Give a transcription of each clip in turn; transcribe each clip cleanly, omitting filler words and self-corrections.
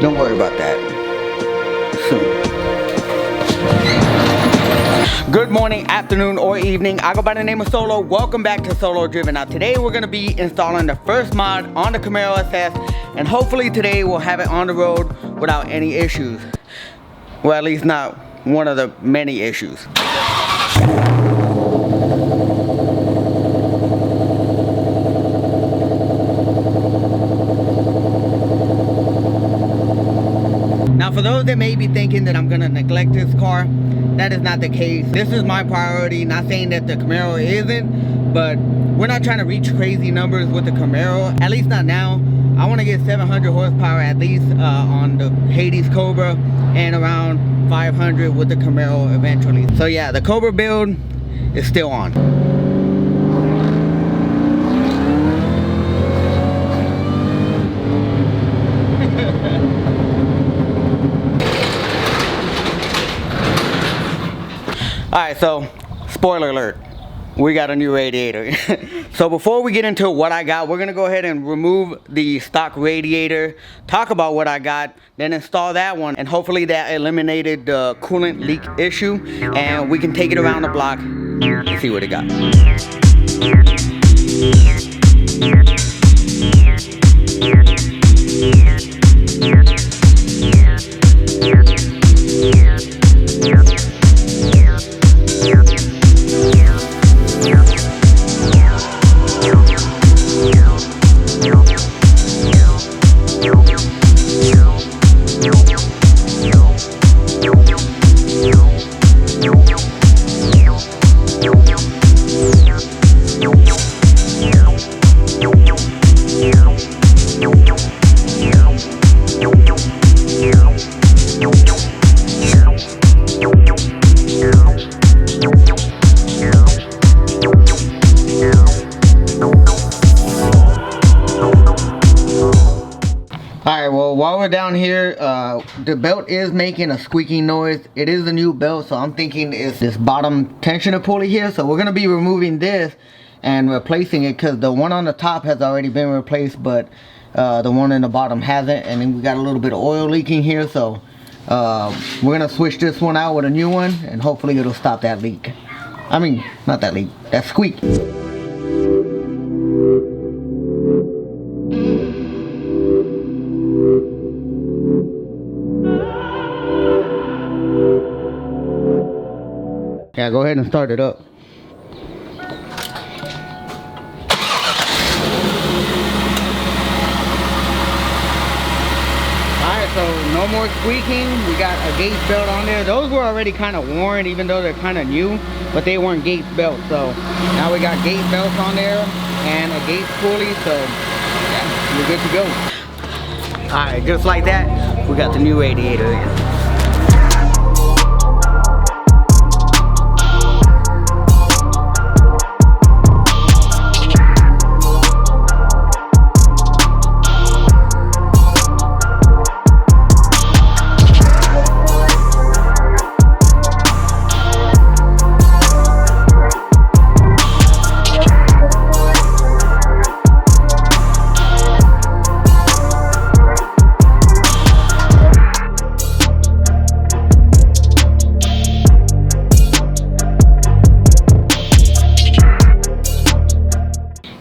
Don't worry about that. Soon. Good morning, afternoon, or evening. I go by the name of Solo. Welcome back to Solo Driven. Now today we're going to be installing the first mod on the CAMARO SS, and hopefully today we'll have it on the road without any issues. Well, at least not one of the many issues. Now for those that may be thinking that I'm gonna neglect this car, that is not the case. This is my priority. Not saying that the Camaro isn't, but we're not trying to reach crazy numbers with the Camaro, at least not now. I want to get 700 horsepower at least on the Hades Cobra, and around 500 with the Camaro eventually. So yeah, the Cobra build is still on. Alright, so spoiler alert, we got a new radiator. So before we get into what I got, we're gonna go ahead and remove the stock radiator, talk about what I got, then install that one, and hopefully that eliminated the coolant leak issue, and we can take it around the block and see what it got. Alright, well, while we're down here, the belt is making a squeaking noise. It is a new belt, so I'm thinking it's this bottom tensioner pulley here. So we're going to be removing this and replacing it, because the one on the top has already been replaced, but the one in the bottom hasn't. And then we got a little bit of oil leaking here, so we're going to switch this one out with a new one, and hopefully it'll stop that leak. I mean, not that leak, that squeak. Yeah, go ahead and start it up. Alright, so no more squeaking. We got a gauge belt on there. Those were already kind of worn, even though they're kind of new, but they weren't gauge belts. So now we got gauge belts on there and a gauge pulley, so yeah, we're good to go. Alright, just like that, we got the new radiator in.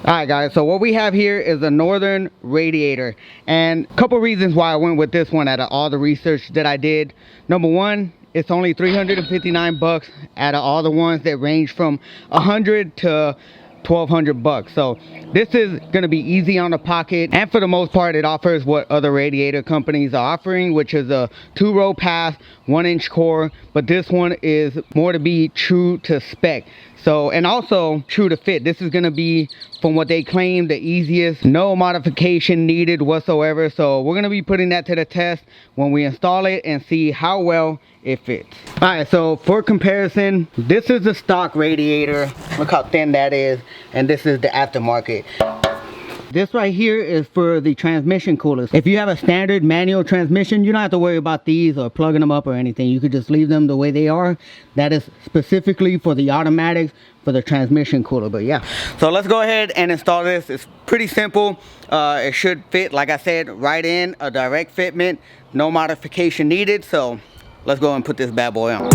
Alright guys, so what we have here is a Northern radiator, and a couple reasons why I went with this one out of all the research that I did. Number one, it's only 359 bucks out of all the ones that range from 100 to 1,200 bucks. So this is going to be easy on the pocket, and for the most part it offers what other radiator companies are offering, which is a 2-row pass, 1-inch core, but this one is more to be true to spec. So, and also true to fit. This is going to be, from what they claim, the easiest, no modification needed whatsoever. So we're going to be putting that to the test when we install it and see how well it fits. Alright, so for comparison, this is the stock radiator. Look how thin that is, and this is the aftermarket. This right here is for the transmission coolers. If you have a standard manual transmission, you don't have to worry about these or plugging them up or anything. You could just leave them the way they are. That is specifically for the automatics, for the transmission cooler. But yeah, so let's go ahead and install this. It's pretty simple. It should fit, like I said, right in, a direct fitment, no modification needed. So let's go and put this bad boy on.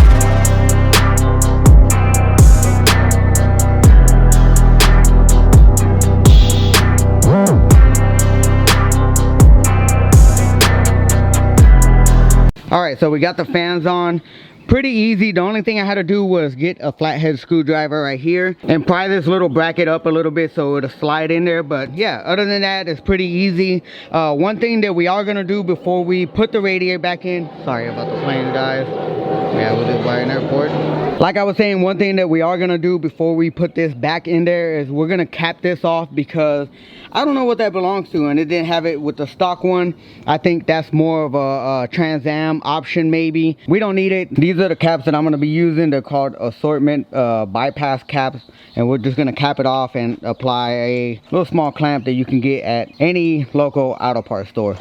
All right, so we got the fans on. Pretty easy. The only thing I had to do was get a flathead screwdriver right here and pry this little bracket up a little bit so it'll slide in there. But yeah, other than that, it's pretty easy. One thing that we are gonna do before we put the radiator back in, sorry about the plane, guys. Yeah, with this wiring airport. Like I was saying, one thing that we are gonna do before we put this back in there is we're gonna cap this off, because I don't know what that belongs to, and it didn't have it with the stock one. I think that's more of a Trans Am option maybe. We don't need it. These are the caps that I'm gonna be using. They're called assortment bypass caps, and we're just gonna cap it off and apply a little small clamp that you can get at any local auto parts store.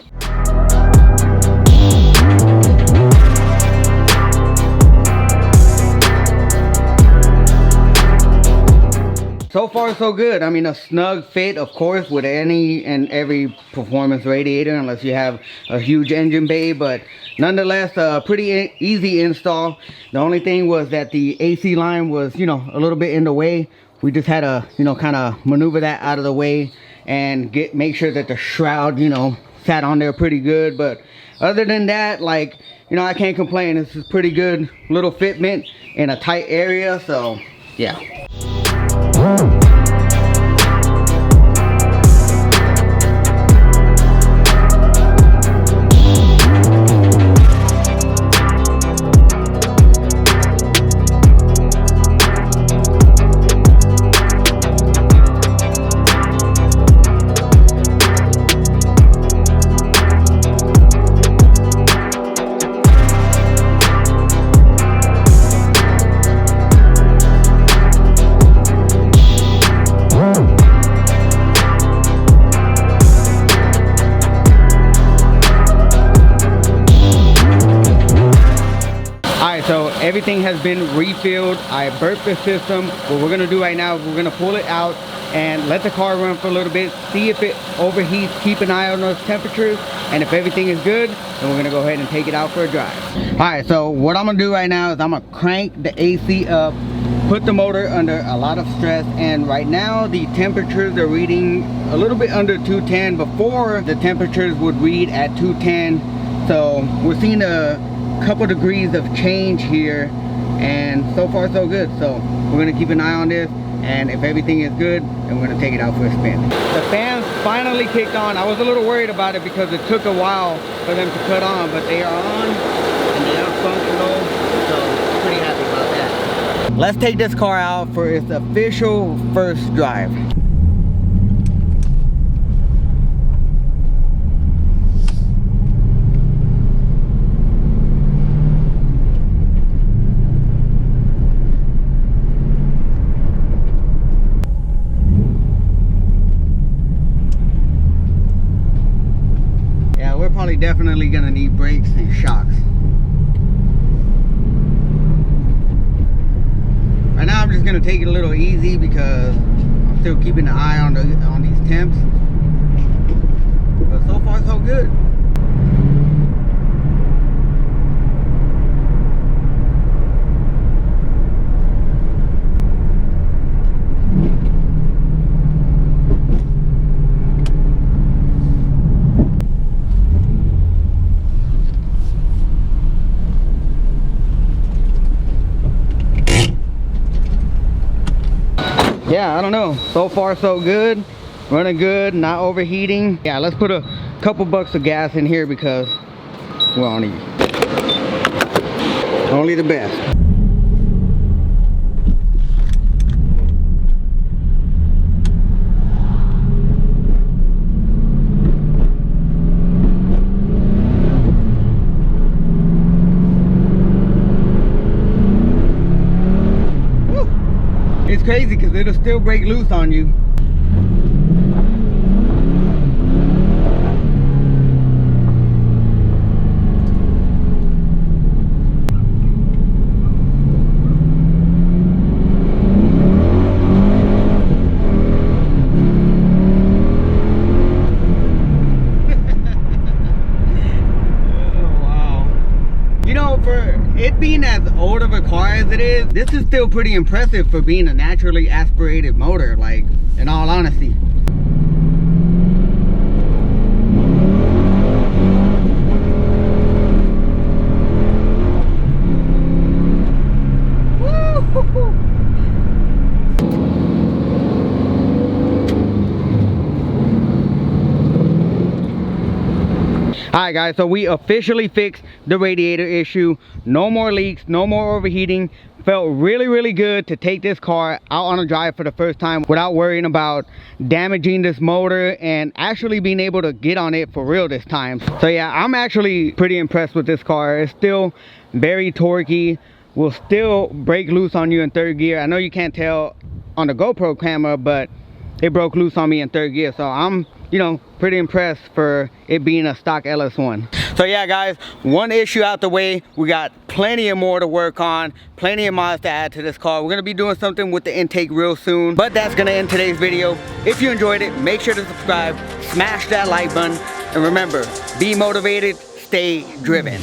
So far so good. I mean, a snug fit, of course, with any and every performance radiator, unless you have a huge engine bay, but nonetheless a pretty easy install. The only thing was that the AC line was, you know, a little bit in the way. We just had to, you know, kind of maneuver that out of the way and make sure that the shroud, you know, sat on there pretty good. But other than that, like, you know, I can't complain. This is pretty good little fitment in a tight area, so yeah. So everything has been refilled. I burped the system. What we're gonna do right now is we're gonna pull it out and let the car run for a little bit, see if it overheats, keep an eye on those temperatures, and if everything is good, then we're gonna go ahead and take it out for a drive. All right, so what I'm gonna do right now is I'm gonna crank the AC up, put the motor under a lot of stress, and right now the temperatures are reading a little bit under 210. Before, the temperatures would read at 210. So we're seeing a couple degrees of change here, and so far so good. So we're gonna keep an eye on this, and if everything is good, then we're gonna take it out for a spin. The fans finally kicked on. I was a little worried about it because it took a while for them to cut on, but they are on and they are functional, so pretty happy about that. Let's take this car out for its official first drive. Probably definitely gonna need brakes and shocks. Right now I'm just gonna take it a little easy because I'm still keeping an eye on these temps. But so far so good. Yeah, I don't know, so far so good, running good, not overheating. Yeah, let's put a couple bucks of gas in here because we're only the best. It's crazy because it'll still break loose on you. it being as old of a car as it is, this is still pretty impressive for being a naturally aspirated motor, like, in all honesty. Alright guys, so we officially fixed the radiator issue. No more leaks, no more overheating. Felt really good to take this car out on a drive for the first time without worrying about damaging this motor and actually being able to get on it for real this time. So yeah, I'm actually pretty impressed with this car. It's still very torquey, will still break loose on you in third gear. I know you can't tell on the GoPro camera, but it broke loose on me in third gear. So I'm, you know, pretty impressed for it being a stock LS1. So yeah guys, one issue out the way. We got plenty of more to work on, plenty of mods to add to this car. We're gonna be doing something with the intake real soon, but that's gonna end today's video. If you enjoyed it, make sure to subscribe, smash that like button, and remember, be motivated, stay driven.